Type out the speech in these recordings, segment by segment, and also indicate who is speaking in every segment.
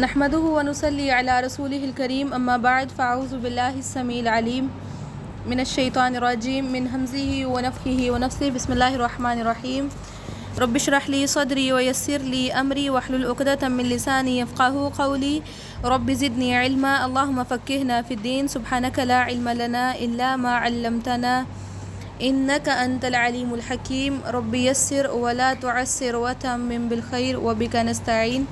Speaker 1: نحمده ونصلي على رسوله الكريم اما بعد فاعوذ بالله السميع العليم من الشيطان الرجيم من همزه ونفخه ونفثه بسم الله الرحمن الرحيم رب اشرح لي صدري ويسر لي امري واحلل عقدة من لساني يفقهوا قولي رب زدني علما اللهم فقهنا في الدين سبحانك لا علم لنا الا ما علمتنا انك انت العليم الحكيم رب يسر ولا تعسر وتمم بالخير وبك نستعين۔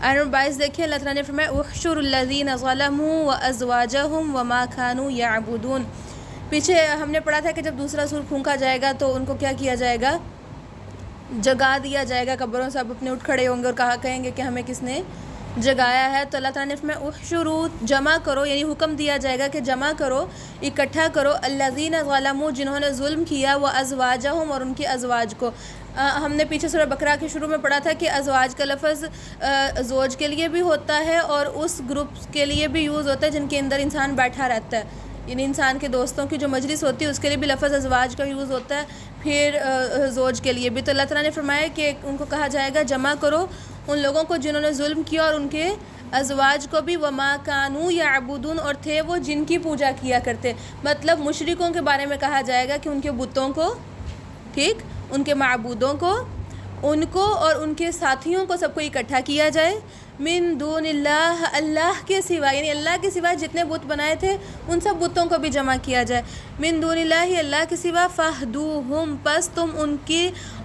Speaker 1: نمبر 22 دیکھیں، اللہ تعالیٰ نے فرمایا احشر الذین ظلموا وازواجہم وما كانوا یعبدون۔ پیچھے ہم نے پڑھا تھا کہ جب دوسرا سور پھونکا جائے گا تو ان کو کیا کیا جائے گا؟ جگا دیا جائے گا، قبروں سے اب اپنے اٹھ کھڑے ہوں گے اور کہیں گے کہ ہمیں کس نے جگایا ہے۔ تو اللہ تعالیٰ نے فرمایا احشروا، جمع کرو، یعنی حکم دیا جائے گا کہ جمع کرو، اکٹھا کرو، الذین ظلموا، جنہوں نے ظلم کیا، وازواجہم، اور ان کے ازواج کو۔ ہم نے پیچھے سورہ بقرہ کے شروع میں پڑھا تھا کہ ازواج کا لفظ زوج کے لیے بھی ہوتا ہے اور اس گروپ کے لیے بھی یوز ہوتا ہے جن کے اندر انسان بیٹھا رہتا ہے، یعنی انسان کے دوستوں کی جو مجلس ہوتی ہے اس کے لیے بھی لفظ ازواج کا یوز ہوتا ہے، پھر زوج کے لیے بھی۔ تو اللہ تعالیٰ نے فرمایا کہ ان کو کہا جائے گا جمع کرو ان لوگوں کو جنہوں نے ظلم کیا اور ان کے ازواج کو بھی، وما كانوا یعبدون، اور تھے وہ جن کی پوجا کیا کرتے۔ مطلب مشرکوں کے بارے میں کہا جائے گا کہ ان کے بتوں کو، ٹھیک، ان کے معبودوں کو، ان کو اور ان کے ساتھیوں کو سب کو اکٹھا کیا جائے، من دون اللہ، اللہ کے سوا، یعنی اللہ کے سوا جتنے بت بنائے تھے ان سب بتوں کو بھی جمع کیا جائے، من دون اللہ، اللہ کے سوا، فاہدوہم، پس تم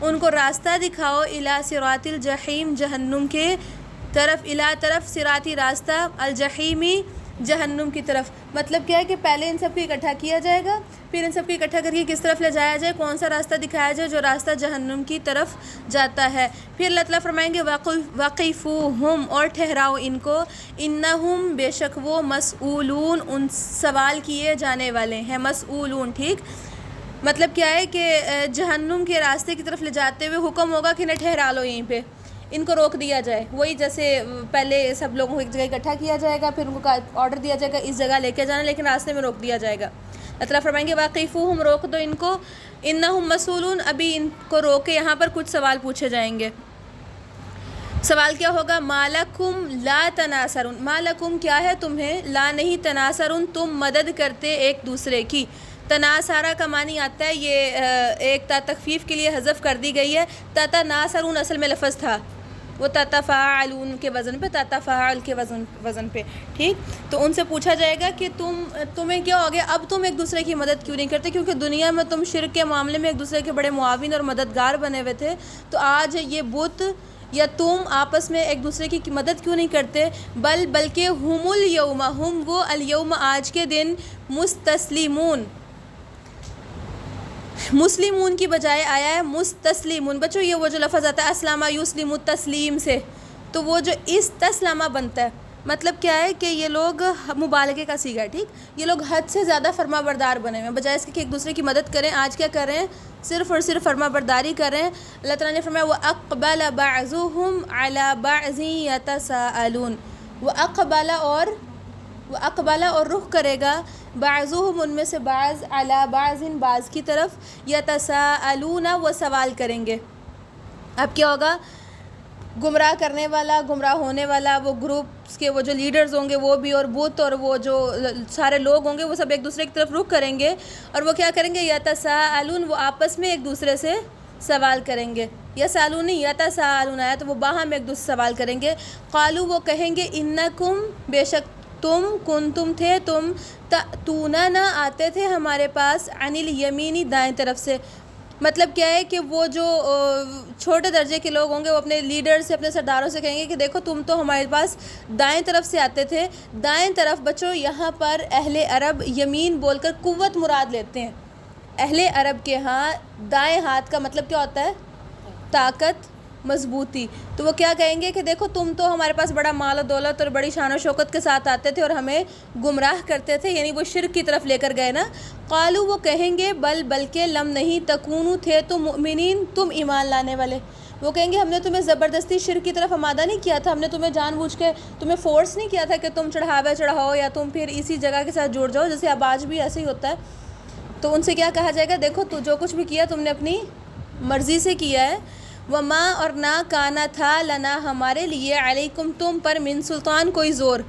Speaker 1: ان کو راستہ دکھاؤ، الی صراط الجحیم، جہنم کے طرف، الی طرف، صراطی راستہ، الجحیمی، جہنم کی طرف۔ مطلب کیا ہے کہ پہلے ان سب کو اکٹھا کیا جائے گا، پھر ان سب کو اکٹھا کر کے کس طرف لے جایا جائے، کون سا راستہ دکھایا جائے، جو راستہ جہنم کی طرف جاتا ہے۔ پھر اللہ تعالیٰ فرمائیں گے وقفوہم، اور ٹھہراؤ ان کو، انہم، بے شک وہ، مسئولون، ان سوال کیے جانے والے ہیں، مسئولون، ٹھیک۔ مطلب کیا ہے کہ جہنم کے راستے کی طرف لے جاتے ہوئے حکم ہوگا کہ انہیں ٹھہرا لو، یہیں پہ ان کو روک دیا جائے، وہی جیسے پہلے سب لوگوں کو ایک جگہ اکٹھا کیا جائے گا، پھر ان کو آرڈر دیا جائے گا اس جگہ لے کے جانا، لیکن راستے میں روک دیا جائے گا۔ اللہ فرمائیں گے واقفوہم، روک دو ان کو، انہم مسئولون، ابھی ان کو روکے، یہاں پر کچھ سوال پوچھے جائیں گے۔ سوال کیا ہوگا؟ مالکم لا تناصرون، مالکم کیا ہے تمہیں، لا نہیں، تناصرون، تم مدد کرتے ایک دوسرے کی۔ تناصرہ کا معنی آتا ہے، یہ ایک تا تخفیف کے لیے حذف کر دی گئی ہے، تتناصرون اصل میں لفظ تھا، وہ تتفاعلون کے وزن پہ، تتفاعل کے وزن پہ، ٹھیک۔ تو ان سے پوچھا جائے گا کہ تمہیں کیا ہو گیا، اب تم ایک دوسرے کی مدد کیوں نہیں کرتے؟ کیونکہ دنیا میں تم شرک کے معاملے میں ایک دوسرے کے بڑے معاون اور مددگار بنے ہوئے تھے، تو آج یہ بت یا تم آپس میں ایک دوسرے کی مدد کیوں نہیں کرتے؟ بلکہ ہم الیوم، ہم وہ، الیوم آج کے دن، مستسلمون، مسلمون کی بجائے آیا ہے مستسلمون۔ بچوں یہ وہ جو لفظ آتا ہے اسلامہ یسلم تسلیم سے، تو وہ جو استسلامہ بنتا ہے، مطلب کیا ہے کہ یہ لوگ مبالغے کا صیغہ ہے، ٹھیک، یہ لوگ حد سے زیادہ فرما بردار بنے ہوئے، بجائے اس کے کہ ایک دوسرے کی مدد کریں، آج کیا کر رہے ہیں؟ صرف اور صرف فرما برداری کر رہے ہیں۔ اللہ تعالیٰ نے فرمایا وَأَقْبَلَ بَعْضُهُمْ عَلَى بَعْضٍ يَتَسَاءَلُونَ، وَأَقْبَلَ اور رخ کرے گا، بعضهم ان میں سے بعض، علی بعض بعض کی طرف، یتساءلون وہ سوال کریں گے۔ اب کیا ہوگا؟ گمراہ کرنے والا، گمراہ ہونے والا، وہ گروپس کے وہ جو لیڈرز ہوں گے وہ بھی، اور بت اور وہ جو سارے لوگ ہوں گے وہ سب ایک دوسرے کی طرف رخ کریں گے، اور وہ کیا کریں گے؟ یتساءلون، وہ آپس میں ایک دوسرے سے سوال کریں گے، یسالون نہیں، یتساءلون آیا تو وہ باہم ایک دوسرے سے سوال کریں گے۔ قالوا وہ کہیں گے، انکم، بے شک تم تھے، تم تأتوننا آتے تھے ہمارے پاس، عن الیمینی، دائیں طرف سے۔ مطلب کیا ہے کہ وہ جو چھوٹے درجے کے لوگ ہوں گے وہ اپنے لیڈر سے، اپنے سرداروں سے کہیں گے کہ دیکھو تم تو ہمارے پاس دائیں طرف سے آتے تھے۔ دائیں طرف بچوں یہاں پر اہل عرب یمین بول کر قوت مراد لیتے ہیں۔ اہل عرب کے ہاں دائیں ہاتھ کا مطلب کیا ہوتا ہے؟ طاقت، مضبوطی۔ تو وہ کیا کہیں گے کہ دیکھو تم تو ہمارے پاس بڑا مال و دولت اور بڑی شان و شوکت کے ساتھ آتے تھے اور ہمیں گمراہ کرتے تھے، یعنی وہ شرک کی طرف لے کر گئے نا۔ قالوا وہ کہیں گے، بلکہ لم نہیں، تکونو تھے تم مؤمنین، تم ایمان لانے والے۔ وہ کہیں گے ہم نے تمہیں زبردستی شرک کی طرف آمادہ نہیں کیا تھا، ہم نے تمہیں جان بوجھ کے تمہیں فورس نہیں کیا تھا کہ تم چڑھاؤ یا تم پھر اسی جگہ کے ساتھ جڑ جاؤ، جیسے اب آج بھی ایسے ہی ہوتا ہے۔ تو ان سے کیا کہا جائے گا؟ دیکھو تو جو کچھ بھی کیا تم نے اپنی مرضی سے کیا ہے، وما اور نہ کانا تھا لنا ہمارے لیے علیکم تم پر من سلطان کوئی زور.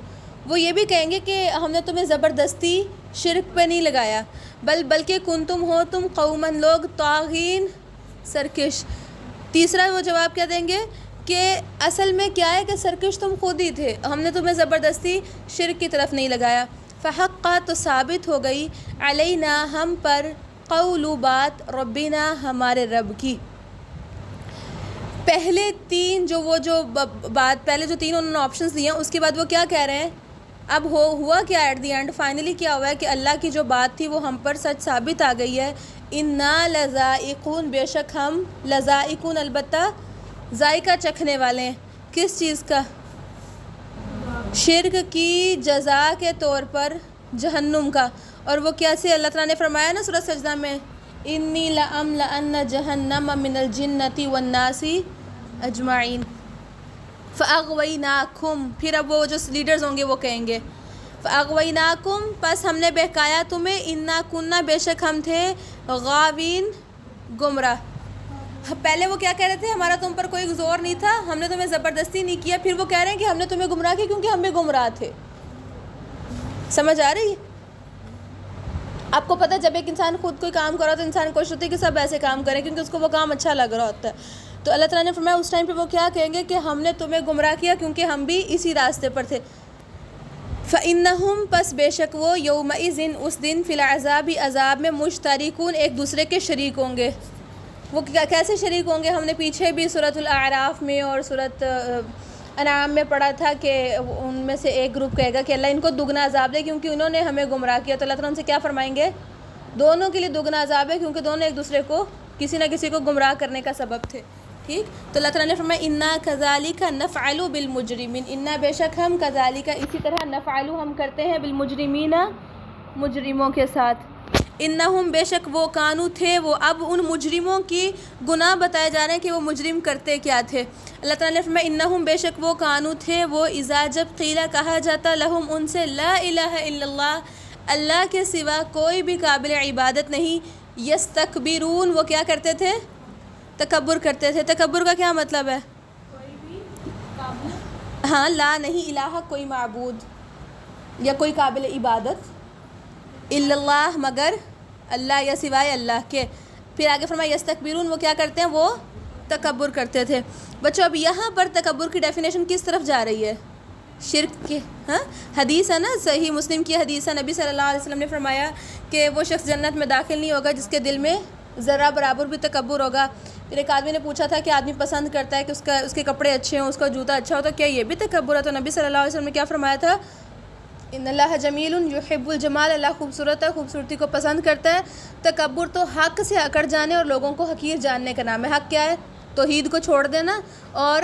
Speaker 1: وہ یہ بھی کہیں گے کہ ہم نے تمہیں زبردستی شرک پہ نہیں لگایا، بلکہ کنتم ہو تم قومن لوگ طاغین سرکش. تیسرا وہ جواب کیا دیں گے کہ اصل میں کیا ہے کہ سرکش تم خود ہی تھے، ہم نے تمہیں زبردستی شرک کی طرف نہیں لگایا. فحقا تو ثابت ہو گئی علینا ہم پر قول بات ربنا ہمارے رب کی. پہلے تین بات پہلے جو تین انہوں نے آپشنز دیے ہیں اس کے بعد وہ کیا کہہ رہے ہیں. اب ہوا کیا ایٹ دی اینڈ فائنلی کیا ہوا ہے کہ اللہ کی جو بات تھی وہ ہم پر سچ ثابت آ گئی ہے. انا لذائقون بے شک ہم لذائقون البتہ ذائقہ چکھنے والے ہیں. کس چیز کا؟ شرک کی جزا کے طور پر جہنم کا. اور وہ کیسے اللہ تعالیٰ نے فرمایا نا سورۃ سجدہ میں انی لأملأن جہنم من الجنۃ والناس اجمعین فاغویناکم. پھر اب وہ جو لیڈرز ہوں گے وہ کہیں گے فاغویناکم پس ہم نے بہکایا تمہیں انا کننا بے شک ہم تھے غاوین گمراہ. پہلے وہ کیا کہہ رہے تھے ہمارا تم پر کوئی زور نہیں تھا، ہم نے تمہیں زبردستی نہیں کیا. پھر وہ کہہ رہے ہیں کہ ہم نے تمہیں گمراہ کیا کیونکہ ہم بھی گمراہ تھے. سمجھ آ رہی ہے؟ آپ کو پتہ جب ایک انسان خود کوئی کام کر رہا تو انسان کوشش ہوتی ہے کہ سب ایسے کام کریں کیونکہ اس کو وہ کام اچھا لگ رہا ہوتا ہے. تو اللہ تعالیٰ نے فرمایا اس ٹائم پہ وہ کیا کہیں گے کہ ہم نے تمہیں گمراہ کیا کیونکہ ہم بھی اسی راستے پر تھے. فَإِنَّهُمْ پس بے شک وہ یومئذ اس دن فی العذاب عذاب میں مشترکون ایک دوسرے کے شریک ہوں گے. وہ کیسے شریک ہوں گے؟ ہم نے پیچھے بھی سورۃ الاعراف میں اور سورۃ انعام میں پڑھا تھا کہ ان میں سے ایک گروپ کہے گا کہ اللہ ان کو دگنا عذاب دے کیونکہ انہوں نے ہمیں گمراہ کیا. تو اللہ تعالیٰ ان سے کیا فرمائیں گے؟ دونوں کے لیے دگنا عذاب ہے کیونکہ دونوں ایک دوسرے کو کسی نہ کسی کو گمراہ کرنے کا سبب تھے. ٹھیک. تو اللہ تعالیٰ نے فرمایا انا کذالک نفعل بالمجرمین. انا بے شک ہم کذالک اسی طرح نفعل ہم کرتے ہیں بالمجرمین مجرموں کے ساتھ. انہم بے شک وہ کانو تھے وہ اب ان مجرموں کی گناہ بتائے جا رہے ہیں کہ وہ مجرم کرتے کیا تھے. اللہ تعالیٰ نے فرمایا انہم بے شک وہ کانو تھے وہ اذا جب قیلا کہا جاتا لہم ان سے لا الہ الا اللہ اللہ کے سوا کوئی بھی قابل عبادت نہیں. یستکبرون وہ کیا کرتے تھے؟ تکبر کرتے تھے. تکبر کا کیا مطلب ہے؟ ہاں لا نہیں الہ کوئی معبود یا کوئی قابل عبادت الا اللہ مگر اللہ یا سوائے اللہ کے. پھر آگے فرمایا یستکبرون وہ کیا کرتے ہیں؟ وہ تکبر کرتے تھے. بچوں اب یہاں پر تکبر کی ڈیفینیشن کس طرف جا رہی ہے؟ شرک کے. ہاں حدیث ہے نا، صحیح مسلم کی حدیث ہے، نبی صلی اللہ علیہ وسلم نے فرمایا کہ وہ شخص جنت میں داخل نہیں ہوگا جس کے دل میں ذرہ برابر بھی تکبر ہوگا. پھر ایک آدمی نے پوچھا تھا کہ آدمی پسند کرتا ہے کہ اس کے کپڑے اچھے ہوں، اس کا جوتا اچھا ہو، تو کیا یہ بھی تکبر ہے؟ تو نبی صلی اللہ علیہ وسلم نے کیا فرمایا تھا؟ ان اللہ جمیل یحب الجمال. اللہ خوبصورت ہے، خوبصورتی کو پسند کرتا ہے. تکبر تو حق سے اکڑ جانے اور لوگوں کو حقیر جاننے کا نام ہے. حق کیا ہے؟ توحید کو چھوڑ دینا اور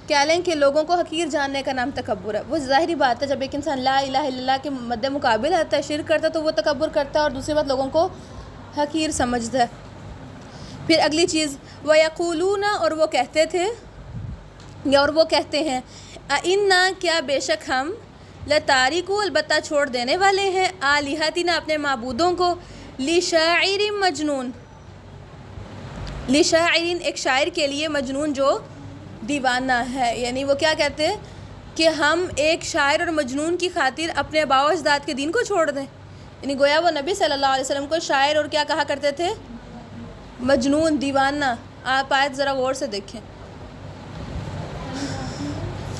Speaker 1: کہہ لیں کہ لوگوں کو حقیر جاننے کا نام تکبر ہے. وہ ظاہری بات ہے جب ایک انسان لا الہ الا اللہ کے مد مقابل آتا ہے، شرک کرتا ہے، تو وہ تکبر کرتا ہے اور دوسری بات لوگوں کو حقیر سمجھتا ہے. پھر اگلی چیز وَيَقُولُونَ اور وہ کہتے تھے یا اور وہ کہتے ہیں اِنَّا کیا بے شک ہم لَتَارِكُ البتہ چھوڑ دینے والے ہیں آلِهَتِنَا اپنے معبودوں کو لِشَاعِرٍ مجنون. لِشَاعِرٍ ایک شاعر کے لیے، مجنون جو دیوانہ ہے. یعنی وہ کیا کہتے ہیں کہ ہم ایک شاعر اور مجنون کی خاطر اپنے آباء و اجداد کے دین کو چھوڑ دیں. یعنی گویا وہ نبی صلی اللہ علیہ وسلم کو شاعر اور کیا کہا کرتے تھے؟ مجنون، دیوانہ. آپ آیت ذرا غور سے دیکھیں.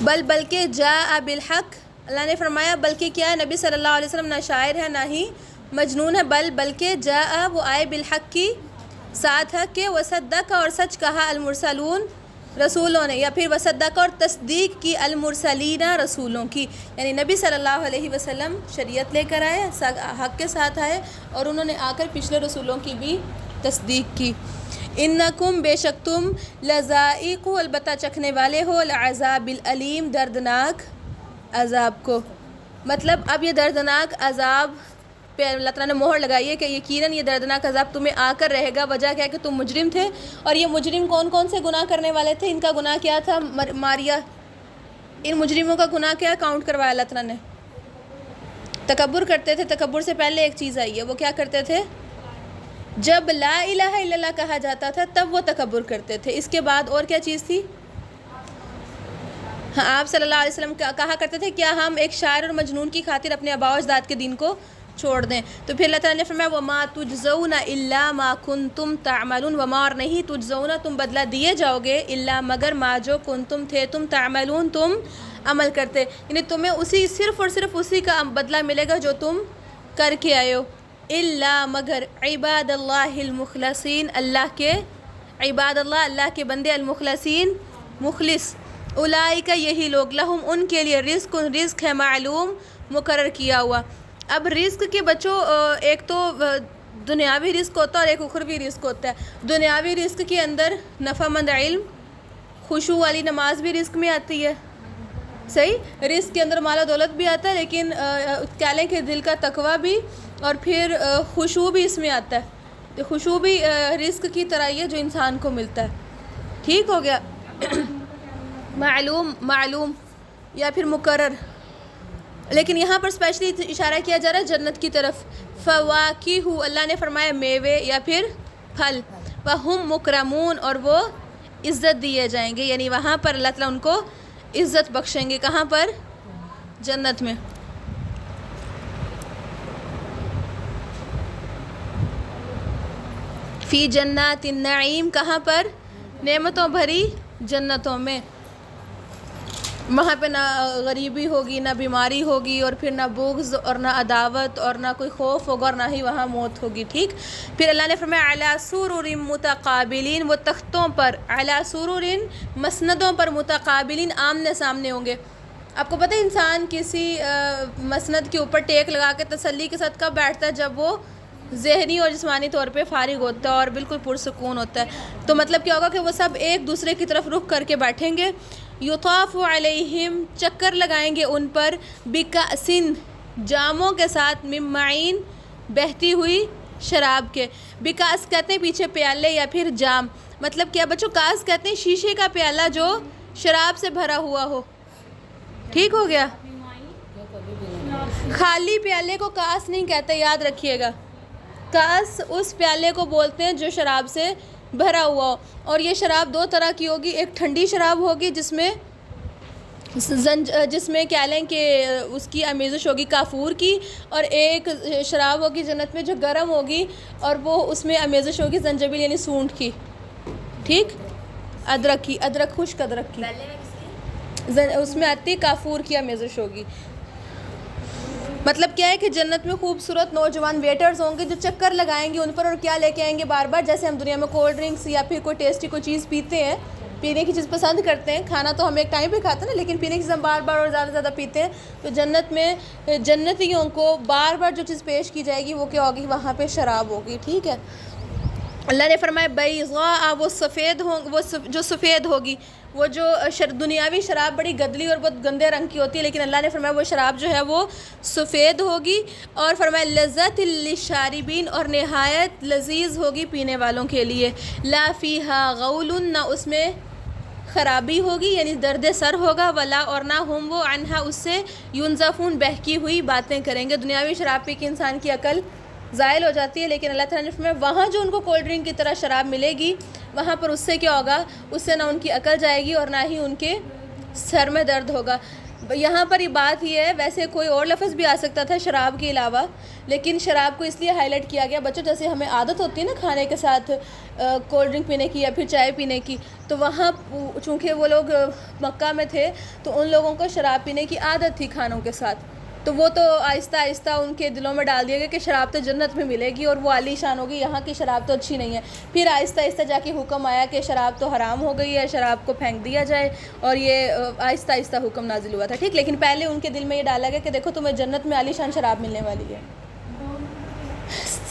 Speaker 1: بلکہ جاء بالحق اللہ نے فرمایا بلکہ کیا ہے نبی صلی اللہ علیہ وسلم نہ شاعر ہے نہ ہی مجنون ہے، بلکہ جاء وہ آئے بالحق کی ساتھ حق کے، وصدق اور سچ کہا المرسلون رسولوں نے، یا پھر وصدق اور تصدیق کی المرسلین رسولوں کی. یعنی نبی صلی اللہ علیہ وسلم شریعت لے کر آئے، حق کے ساتھ آئے اور انہوں نے آ کر پچھلے رسولوں کی بھی تصدیق کی. انکم بے شک تم لذائق البتہ چکھنے والے ہو العذاب العلیم دردناک عذاب کو. مطلب اب یہ دردناک عذاب پہ اللہ تعالیٰ نے مہر لگائی ہے کہ یقیناً یہ دردناک عذاب تمہیں آ کر رہے گا. وجہ کیا ہے کہ تم مجرم تھے. اور یہ مجرم کون کون سے گناہ کرنے والے تھے؟ ان کا گناہ کیا تھا؟ ماریا. ان مجرموں کا گناہ کیا کاؤنٹ کروایا اللہ تعالیٰ نے؟ تکبر کرتے تھے. تکبر سے پہلے ایک چیز آئی ہے، وہ کیا کرتے تھے؟ جب لا الہ الا اللہ کہا جاتا تھا تب وہ تکبر کرتے تھے. اس کے بعد اور کیا چیز تھی؟ ہاں آپ صلی اللہ علیہ وسلم کہا کرتے تھے کیا ہم ایک شاعر اور مجنون کی خاطر اپنے آباء و اجداد کے دین کو چھوڑ دیں؟ تو پھر اللہ تعالیٰ نے فرمایا وَمَا تُجْزَوْنَ إِلَّا مَا كُنْتُمْ تَعْمَلُونَ، وما اور نہیں تجزون تم بدلہ دیے جاؤ گے الا مگر ما جو کنتم تھے تم تعملون تم عمل کرتے، یعنی تمہیں اسی صرف اور صرف اسی کا بدلہ ملے گا جو تم کر کے آئے ہو. الا مگر عباد اللہ المخلصین، اللہ کے عباد اللہ، اللہ کے بندے، المخلصین مخلص، اولئک یہی لوگ، لہم ان کے لیے رزق ہے معلوم مقرر کیا ہوا. اب رزق کے بچوں ایک تو دنیاوی رزق ہوتا ہے اور ایک اخروی رزق ہوتا ہے. دنیاوی رزق کے اندر نفع مند علم، خشوع والی نماز بھی رزق میں آتی ہے، صحیح. رزق کے اندر مال و دولت بھی آتا ہے، لیکن کیا لیں کہ دل کا تقویٰ بھی اور پھر خشوع بھی اس میں آتا ہے. تو خشوع بھی رزق کی طرح ہی ہے جو انسان کو ملتا ہے. ٹھیک ہو گیا. معلوم یا پھر مقرر، لیکن یہاں پر اسپیشلی اشارہ کیا جا رہا ہے جنت کی طرف. فواکہ، اللہ نے فرمایا میوے یا پھر پھل. وہم مکرمون، اور وہ عزت دیے جائیں گے، یعنی وہاں پر اللہ تعالیٰ ان کو عزت بخشیں گے. کہاں پر؟ جنت میں. فی جنات النعیم، کہاں پر؟ نعمتوں بھری جنتوں میں. وہاں پہ نہ غریبی ہوگی، نہ بیماری ہوگی، اور پھر نہ بغض اور نہ عداوت اور نہ کوئی خوف ہوگا اور نہ ہی وہاں موت ہوگی. ٹھیک. پھر اللہ نے فرمایا علی سرر متقابلین، وہ تختوں پر، علی سرر مسندوں پر، متقابلین آمنے سامنے ہوں گے. آپ کو پتہ ہے انسان کسی مسند کے اوپر ٹیک لگا کے تسلی کے ساتھ کب بیٹھتا ہے؟ جب وہ ذہنی اور جسمانی طور پہ فارغ ہوتا ہے اور بالکل پرسکون ہوتا ہے. تو مطلب کیا ہوگا کہ وہ سب ایک دوسرے کی طرف رخ کر کے بیٹھیں گے. یطاف علیہم، چکر لگائیں گے ان پر، بکأس، جاموں کے ساتھ، من معین، بہتی ہوئی شراب کے. بکأس کہتے ہیں پیچھے پیالے یا پھر جام. مطلب کیا بچوں؟ کاس کہتے ہیں شیشے کا پیالہ جو شراب سے بھرا ہوا ہو. ٹھیک ہو گیا. خالی پیالے کو کاس نہیں کہتے، یاد رکھیے گا. کاس اس پیالے کو بولتے ہیں جو شراب سے بھرا ہوا ہو. اور یہ شراب دو طرح کی ہوگی، ایک ٹھنڈی شراب ہوگی جس میں کیا لیں کہ اس کی آمیزش ہوگی کافور کی، اور ایک شراب ہوگی جنت میں جو گرم ہوگی اور وہ اس میں آمیزش ہوگی زنجبیل یعنی سونٹ کی. ٹھیک. ادرک کی، ادرک، خشک ادرک کی، اس میں آتی کافور کی آمیزش ہوگی. مطلب کیا ہے کہ جنت میں خوبصورت نوجوان ویٹرز ہوں گے جو چکر لگائیں گے ان پر اور کیا لے کے آئیں گے بار بار. جیسے ہم دنیا میں کولڈ ڈرنکس یا پھر کوئی ٹیسٹی کوئی چیز پیتے ہیں، پینے کی چیز پسند کرتے ہیں. کھانا تو ہم ایک ٹائم پہ کھاتے ہیں نا، لیکن پینے کی چیز ہم بار بار اور زیادہ زیادہ پیتے ہیں. تو جنت میں جنتیوں کو بار بار جو چیز پیش کی جائے گی وہ کیا ہوگی؟ وہاں پہ شراب ہوگی. ٹھیک ہے. اللہ نے فرمایا بیضاء، وہ سفید ہوں، وہ جو سفید ہوگی. وہ جو دنیاوی شراب بڑی گدلی اور بہت گندے رنگ کی ہوتی ہے، لیکن اللہ نے فرمایا وہ شراب جو ہے وہ سفید ہوگی. اور فرمایا لذت للشاربین، اور نہایت لذیذ ہوگی پینے والوں کے لیے. لا فیہا غول، نہ اس میں خرابی ہوگی یعنی درد سر ہوگا. ولا، اور نہ ہم وہ عنہا اس سے ینزفون، بہکی ہوئی باتیں کریں گے. دنیاوی شراب پی کے انسان کی عقل زائل ہو جاتی ہے، لیکن اللہ تعالیٰ نے فرمایا وہاں جو ان کو کولڈ ڈرنک کی طرح شراب ملے گی وہاں پر اس سے کیا ہوگا؟ اس سے نہ ان کی عقل جائے گی اور نہ ہی ان کے سر میں درد ہوگا. یہاں پر یہ بات یہ ہے، ویسے کوئی اور لفظ بھی آ سکتا تھا شراب کے علاوہ، لیکن شراب کو اس لیے ہائی لائٹ کیا گیا. بچوں جیسے ہمیں عادت ہوتی ہے نا کھانے کے ساتھ کولڈ ڈرنک پینے کی یا پھر چائے پینے کی، تو وہاں چونکہ وہ لوگ مکہ میں تھے تو ان لوگوں کو شراب پینے کی عادت تھی کھانوں کے ساتھ. تو وہ تو آہستہ آہستہ ان کے دلوں میں ڈال دیا گیا کہ شراب تو جنت میں ملے گی اور وہ عالی شان ہوگی، یہاں کی شراب تو اچھی نہیں ہے. پھر آہستہ آہستہ جا کے حکم آیا کہ شراب تو حرام ہو گئی ہے، شراب کو پھینک دیا جائے، اور یہ آہستہ آہستہ حکم نازل ہوا تھا. ٹھیک. لیکن پہلے ان کے دل میں یہ ڈالا گیا کہ دیکھو تمہیں جنت میں عالی شان شراب ملنے والی ہے.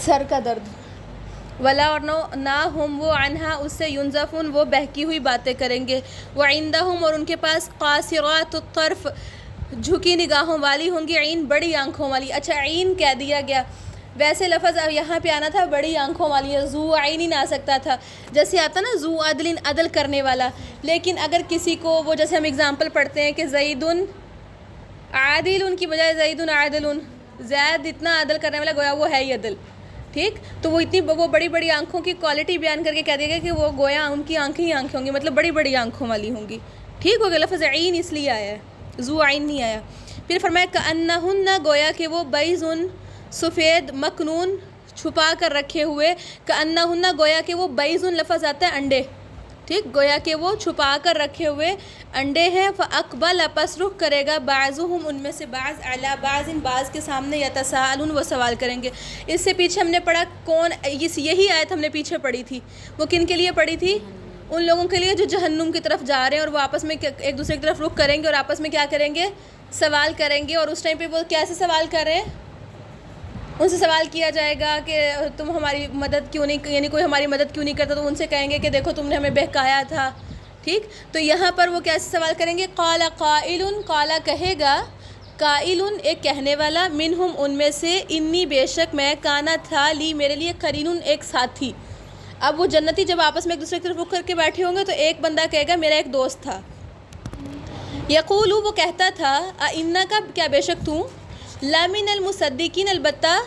Speaker 1: سر کا درد. ولا، اور نہ ہم وہ عنہا اس سے ینزفون، وہ بہکی ہوئی باتیں کریں گے. وعندہم، اور ان کے پاس قاصرات الطرف، جھکی نگاہوں والی ہوں گی. عین، بڑی آنکھوں والی. اچھا عین کہہ دیا گیا، ویسے لفظ یہاں پہ آنا تھا بڑی آنکھوں والی ہے، ذو عین آ سکتا تھا، جیسے آتا نا ذو عدل، عدل کرنے والا. لیکن اگر کسی کو وہ جیسے ہم اگزامپل پڑھتے ہیں کہ زید عادل، ان کی بجائے زید عادل، زید اتنا عدل کرنے والا، گویا وہ ہے ہی عدل. ٹھیک. تو وہ بڑی بڑی آنکھوں کی کوالٹی بیان کر کے کہہ دیا گیا کہ وہ گویا ان کی آنکھیں ہی آنکھیں ہوں گی، مطلب بڑی بڑی آنکھوں والی ہوں گی. ٹھیک ہو گیا. لفظ عین اس لیے آیا ہے، ذو عین نہیں آیا. پھر فرمایا کأنہن، گویا کہ وہ بیض سفید، مکنون چھپا کر رکھے ہوئے. کأنہن، گویا کہ وہ بیض لفظ آتا ہے انڈے. ٹھیک، گویا کہ وہ چھپا کر رکھے ہوئے انڈے ہیں. فاقبل، پس رخ کرے گا بعضهم، ان میں سے بعض، علی بعض، بعض کے سامنے، یتساءلون، وہ سوال کریں گے. اس سے پیچھے ہم نے پڑھا یہی آیت ہم نے پیچھے پڑھی تھی. وہ کن کے لیے پڑھی تھی؟ ان لوگوں کے لیے جو جہنم کی طرف جا رہے ہیں اور وہ آپس میں ایک دوسرے کی طرف رخ کریں گے اور آپس میں کیا کریں گے؟ سوال کریں گے. اور اس ٹائم پہ وہ کیسے سوال کر رہے ہیں؟ ان سے سوال کیا جائے گا کہ تم ہماری مدد کیوں نہیں، یعنی کوئی ہماری مدد کیوں نہیں کرتا. تو ان سے کہیں گے کہ دیکھو تم نے ہمیں بہکایا تھا. ٹھیک. تو یہاں پر وہ کیسے سوال کریں گے؟ قال قائل، قال کہے گا، قائل ایک کہنے والا، منہم ان میں سے، انی بے شک میں، کانا تھا، لی میرے لیے، قرین ایک ساتھی. اب وہ جنتی جب آپس میں ایک دوسرے کی طرف رخ کر کے بیٹھے ہوں گے تو ایک بندہ کہے گا میرا ایک دوست تھا. یقول، وہ کہتا تھا، کا کیا بے شک تو، لامن المصدقین، البتہ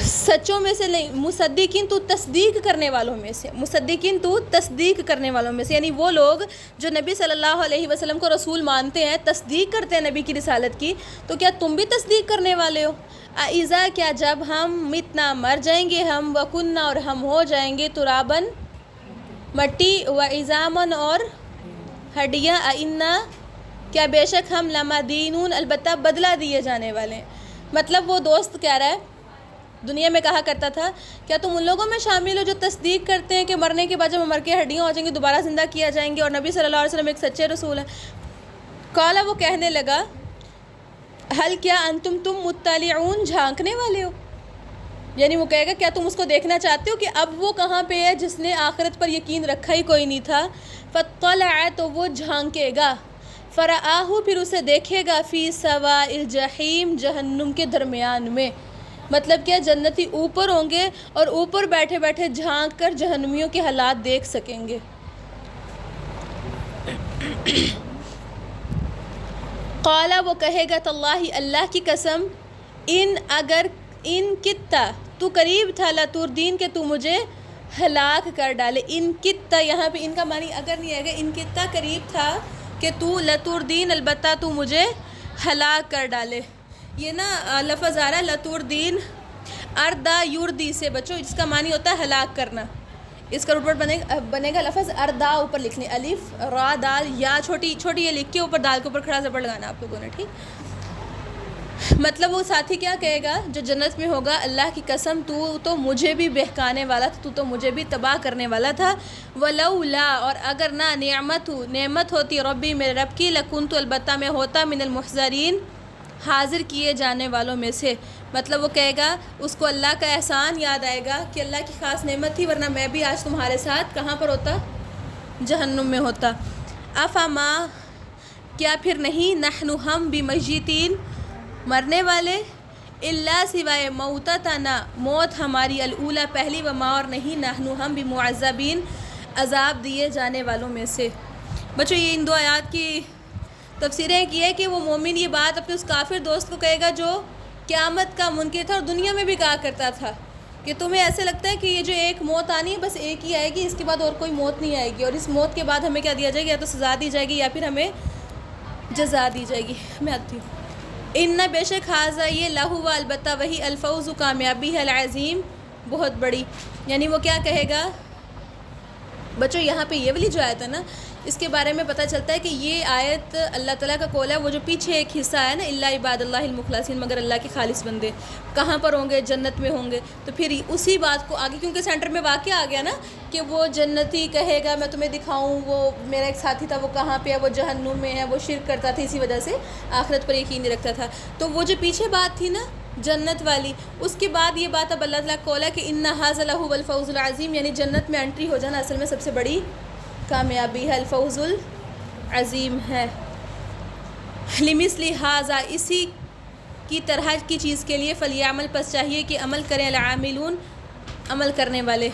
Speaker 1: سچوں میں سے نہیں، مصدقین تو تصدیق کرنے والوں میں سے، مصدقین تو تصدیق کرنے والوں میں سے، یعنی وہ لوگ جو نبی صلی اللہ علیہ وسلم کو رسول مانتے ہیں، تصدیق کرتے ہیں نبی کی رسالت کی. تو کیا تم بھی تصدیق کرنے والے ہو؟ اذا، کیا جب ہم، متنا مر جائیں گے ہم، وکننا اور ہم ہو جائیں گے، ترابن مٹی، و عظامن اور ہڈیاں، انا کیا بے شک ہم، لمدینون البتہ بدلہ دیے جانے والے ہیں. مطلب وہ دوست کہہ رہا ہے، دنیا میں کہا کرتا تھا کیا تم ان لوگوں میں شامل ہو جو تصدیق کرتے ہیں کہ مرنے کے بعد جب ہم مر کے ہڈیاں ہو جائیں گے دوبارہ زندہ کیا جائیں گے اور نبی صلی اللہ علیہ وسلم ایک سچے رسول ہیں. قالا، وہ کہنے لگا، حل کیا، انتم تم، مطلعون جھانکنے والے ہو، یعنی وہ کہے گا کیا تم اس کو دیکھنا چاہتے ہو کہ اب وہ کہاں پہ ہے جس نے آخرت پر یقین رکھا ہی کوئی نہیں تھا. فطلع، تو وہ جھانکے گا. فرآہ، پھر اسے دیکھے گا، فی سواء الجحیم، جہنم کے درمیان میں. مطلب کیا، جنتی اوپر ہوں گے اور اوپر بیٹھے بیٹھے جھانک کر جہنمیوں کے حالات دیکھ سکیں گے. قالا، وہ کہے گا، تاللہ، اللہ کی قسم، اگر کتا، تو قریب تھا، لتردین، کہ تو مجھے ہلاک کر ڈالے. ان کتا، یہاں پہ ان کا معنی اگر نہیں آئے گا، ان کتا قریب تھا کہ تو، لتردین البتہ تو مجھے ہلاک کر ڈالے. یہ نا لفظ آ رہا ہے لتردین، اردا یوردی سے بچو، جس کا معنی ہوتا ہے ہلاک کرنا. اس کا روٹ بنے گا لفظ اردا، اوپر لکھ لیں، الف را دال یا چھوٹی یہ لکھ کے اوپر دال کے اوپر کھڑا زبر لگانا آپ لوگوں نے. ٹھیک. مطلب وہ ساتھی کیا کہے گا جو جنت میں ہوگا، اللہ کی قسم تو مجھے بھی بہکانے والا تھا، تو مجھے بھی تباہ کرنے والا تھا. ولولا، اور اگر نہ، نعمت ہوتی ربی، میرے رب کی، لکنت، البتہ میں ہوتا، من المحضرین، حاضر کیے جانے والوں میں سے. مطلب وہ کہے گا، اس کو اللہ کا احسان یاد آئے گا کہ اللہ کی خاص نعمت تھی، ورنہ میں بھی آج تمہارے ساتھ کہاں پر ہوتا؟ جہنم میں ہوتا. افما، کیا پھر نہیں، نحن ہم، بمیتین، مرنے والے، الا سوائے، موتتنا، موت ہماری، الاولی، پہلی، وما، اور نہیں، نحن ہم، بمعذبین، عذاب دیے جانے والوں میں سے. بچوں یہ ان دو آیات کی تفسیریں کی ہے کہ وہ مومن یہ بات اپنے اس کافر دوست کو کہے گا جو قیامت کا منکر تھا اور دنیا میں بھی کہا کرتا تھا کہ تمہیں ایسے لگتا ہے کہ یہ جو ایک موت آنی ہے بس ایک ہی آئے گی، اس کے بعد اور کوئی موت نہیں آئے گی، اور اس موت کے بعد ہمیں کیا دیا جائے گا، یا تو سزا دی جائے گی یا پھر ہمیں جزا دی جائے گی. میں آتی ہوں. ان بے شک حاضہ، یہ، لہو، البتہ وہی، الفوز، کامیابی ہے، العظیم، بہت بڑی. یعنی وہ کیا کہے گا بچوں، یہاں پہ یہ والی جو آیت ہے نا، اس کے بارے میں پتہ چلتا ہے کہ یہ آیت اللہ تعالیٰ کا قول ہے. وہ جو پیچھے ایک حصہ ہے نا، الا عباد اللہ المخلصین، مگر اللہ کے خالص بندے کہاں پر ہوں گے؟ جنت میں ہوں گے. تو پھر اسی بات کو آگے، کیونکہ سینٹر میں واقعہ آ گیا نا کہ وہ جنتی کہے گا میں تمہیں دکھاؤں، وہ میرا ایک ساتھی تھا، وہ کہاں پہ ہے؟ وہ جہنم میں ہے، وہ شرک کرتا تھا، اسی وجہ سے آخرت پر یقین نہیں رکھتا تھا. تو وہ جو پیچھے بات تھی نا جنت والی، اس کے بعد یہ بات اب اللہ تعالیٰ کا قول ہے کہ ان ھذا لہو الفوز العظیم، یعنی جنت میں انٹری ہو جانا اصل میں سب سے بڑی کامیابی ہے، الفوز العظیم ہے. لمثل ھذا، اسی کی طرح کی چیز کے لیے، فلیعمل، پس چاہیے کہ عمل کریں، العاملون، عمل کرنے والے.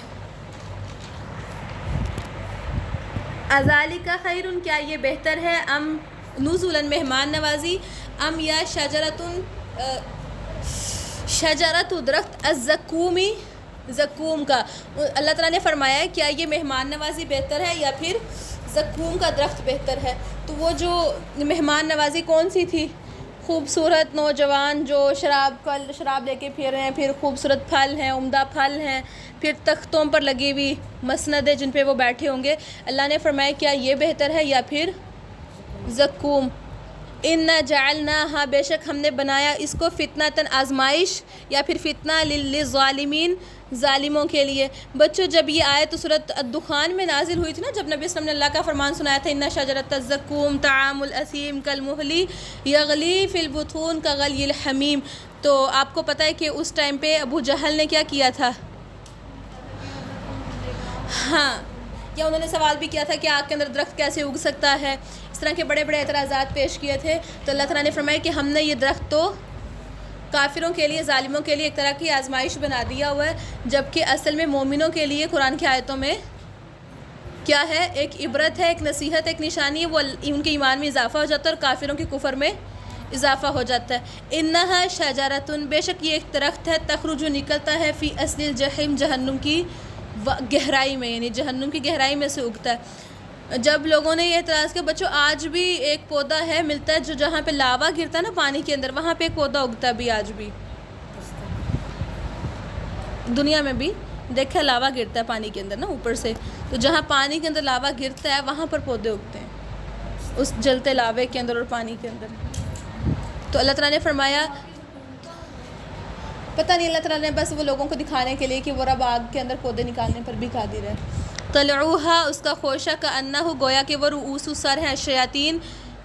Speaker 1: اذالک خیر، کیا یہ بہتر ہے، ام نزولا، مہمان نوازی، ام یا شجرۃ درخت الزقومی زقوم کا. اللہ تعالیٰ نے فرمایا ہے کیا یہ مہمان نوازی بہتر ہے یا پھر زقوم کا درخت بہتر ہے. تو وہ جو مہمان نوازی کون سی تھی؟ خوبصورت نوجوان جو شراب لے کے پھر رہے ہیں، پھر خوبصورت پھل ہیں، عمدہ پھل ہیں، پھر تختوں پر لگی ہوئی مسندیں جن پہ وہ بیٹھے ہوں گے. اللہ نے فرمایا کیا یہ بہتر ہے یا پھر زقوم. اِنَّا جَعَلْنَاهَا بے شک ہم نے بنایا اس کو فتنةً آزمائش یا پھر فتنہ للظالمین ظالموں کے لیے. بچوں جب یہ آیت سورۃ الدخان میں نازل ہوئی تھی نا، جب نبی صلی اللہ علیہ وسلم نے اللہ کا فرمان سنایا تھا اِنَّ شَجَرَةَ الزَّقُّومِ طَعَامُ الْأَثِيمِ كَالْمُهْلِ يَغْلِي فِي الْبُطُونِ كَغَلْيِ الْحَمِيمِ. تو آپ کو پتہ ہے کہ اس ٹائم پہ ابو جہل نے کیا کیا تھا؟ ہاں، یا انہوں نے سوال بھی کیا تھا کہ آگ کے اندر درخت کیسے اگ سکتا ہے. اس طرح کے بڑے بڑے اعتراضات پیش کیے تھے. تو اللہ تعالیٰ نے فرمایا کہ ہم نے یہ درخت تو کافروں کے لیے، ظالموں کے لیے ایک طرح کی آزمائش بنا دیا ہوا ہے، جبکہ اصل میں مومنوں کے لیے قرآن کی آیتوں میں کیا ہے؟ ایک عبرت ہے، ایک نصیحت، ایک نشانی ہے. وہ ان کے ایمان میں اضافہ ہو جاتا ہے اور کافروں کے کفر میں اضافہ ہو جاتا ہے. انہا شجرۃ بے شک یہ ایک درخت ہے، تخرج نکلتا ہے فی اصل الجحیم جہنم کی گہرائی میں، یعنی جہنم کی گہرائی میں سے اگتا ہے. جب لوگوں نے یہ اعتراض کیا بچوں آج بھی ایک پودا ہے ملتا ہے جو جہاں پہ لاوا گرتا ہے نا پانی کے اندر، وہاں پہ ایک پودا اگتا ہے بھی آج بھی دنیا میں بھی دیکھا لاوا گرتا ہے پانی کے اندر نا اوپر سے. تو جہاں پانی کے اندر لاوا گرتا ہے وہاں پر پودے اگتے ہیں، اس جلتے لاوے کے اندر اور پانی کے اندر. تو اللہ تعالیٰ نے فرمایا پتہ نہیں، اللہ تعالیٰ نے بس وہ لوگوں کو دکھانے کے لیے کہ وہ رب آگ کے اندر پودے نکالنے پر بھی قادر ہے. طلعوہا اس کا خوشہ کأنہ گویا کہ وہ رؤوس سر ہیں شیاطین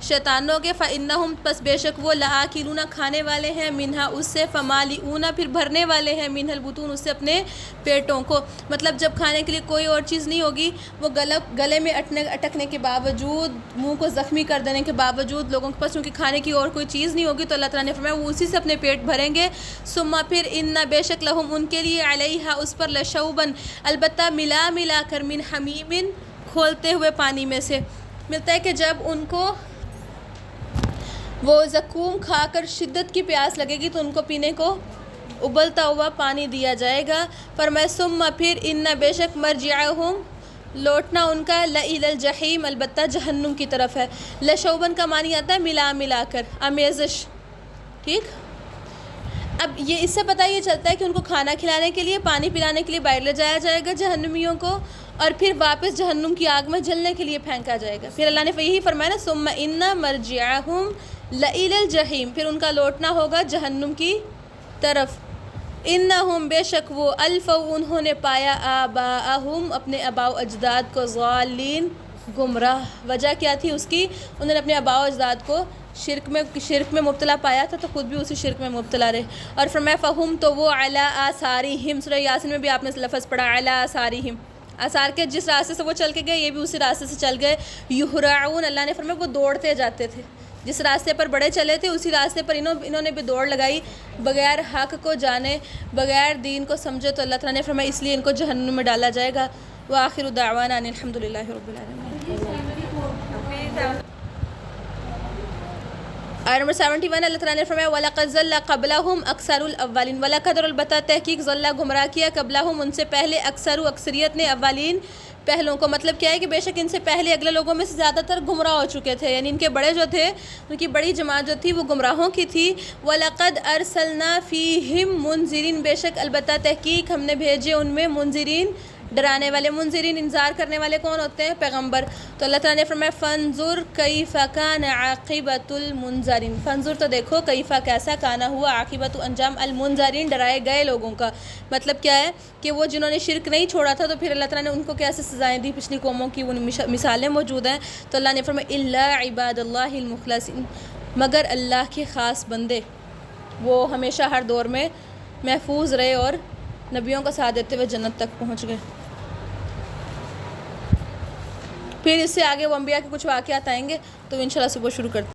Speaker 1: شیطانوں کے. فإنہم پس بے شک وہ لآکلون کھانے والے ہیں منہا اس سے، فمالئون پھر بھرنے والے ہیں منہا البطون اس سے اپنے پیٹوں کو. مطلب جب کھانے کے لیے کوئی اور چیز نہیں ہوگی، وہ گلے میں اٹکنے کے باوجود، منہ کو زخمی کر دینے کے باوجود لوگوں کے پاس چونکہ کھانے کی اور کوئی چیز نہیں ہوگی، تو اللہ تعالیٰ نے فرمایا وہ اسی سے اپنے پیٹ بھریں گے. ثم پھر ان بے شک لہم ان کے لیے علیہا اس پر لشوبن البتہ ملا کر من حمیم کھولتے ہوئے پانی میں سے. ملتا ہے کہ جب ان کو وہ زقوم کھا کر شدت کی پیاس لگے گی تو ان کو پینے کو ابلتا ہوا پانی دیا جائے گا. فرمایا ثم پھر ان بے شک مرجعہم لوٹنا ان کا لإلی الجحیم البتہ جہنم کی طرف ہے. لشوبن کا معنی آتا ہے ملا کر، آمیزش. ٹھیک، اب یہ اس سے پتہ یہ چلتا ہے کہ ان کو کھانا کھلانے کے لیے، پانی پلانے کے لیے باہر لے جایا جائے گا جہنمیوں کو، اور پھر واپس جہنم کی آگ میں جلنے کے لیے پھینکا جائے گا. پھر اللہ نے یہی فرمایا نا ثم ان مرجعہم لإلی الجحیم، پھر ان کا لوٹنا ہوگا جہنم کی طرف. انہم بے شک وہ الفوا انہوں نے پایا آباءہم اپنے آباء و اجداد کو ضالین گمراہ. وجہ کیا تھی اس کی؟ انہوں نے اپنے آباء و اجداد کو شرک میں مبتلا پایا تھا تو خود بھی اسی شرک میں مبتلا رہے. اور فرمایا فہم تو وہ علی آثارہم، سورہ یاسین میں بھی آپ نے لفظ پڑھا علی آثارہم، آثار کے جس راستے سے وہ چل کے گئے یہ بھی اسی راستے سے چل گئے. یہرعون اللہ نے فرمایا وہ دوڑتے جاتے تھے، جس راستے پر بڑے چلے تھے اسی راستے پر انہوں نے بھی دوڑ لگائی بغیر حق کو جانے، بغیر دین کو سمجھے. تو اللہ تعالیٰ نے فرمایا اس لیے ان کو جہنم میں ڈالا جائے گا. وآخر دعوانا ان الحمد للہ رب العالمین. آیت نمبر 71 اللہ تعالیٰ نے فرمایا وَلَقَدْ ضَلَّ قَبْلَهُمْ أَكْثَرُ الْأَوَّلِينَ وَلَقَدْ اور البتہ تحقیق ضَلَّ گمراہ کیا قبلہم ان سے پہلے اکثریت نے اولین پہلوں کو. مطلب کیا ہے کہ بے شک ان سے پہلے اگلے لوگوں میں سے زیادہ تر گمراہ ہو چکے تھے، یعنی ان کے بڑے جو تھے، ان کی بڑی جماعت جو تھی وہ گمراہوں کی تھی. وَلَقَدْ أَرْسَلْنَا فِيهِمْ مُنذِرِينَ بے شک البتہ تحقیق ہم نے بھیجے ان میں منذرین ڈرانے والے. منذرین انذار کرنے والے کون ہوتے ہیں؟ پیغمبر. تو اللہ تعالیٰ نے فرمایا فانظر کیف کان عاقبۃ المنذرین، فانظر تو دیکھو کیف کیسا کانا ہوا عاقبۃ انجام المنذرین ڈرائے گئے لوگوں کا. مطلب کیا ہے کہ وہ جنہوں نے شرک نہیں چھوڑا تھا تو پھر اللہ تعالیٰ نے ان کو کیسے سزائیں دی. پچھلی قوموں کی وہ مثالیں موجود ہیں. تو اللہ نے فرمایا الا عباد اللہ المخلصین، مگر اللہ کے خاص بندے، وہ ہمیشہ ہر دور میں محفوظ رہے اور نبیوں کا ساتھ دیتے ہوئے جنت تک پہنچ گئے. پھر اس سے آگے وہ انبیاء کے کچھ واقعات آئیں گے تو انشاءاللہ صبح شروع کرتے ہیں.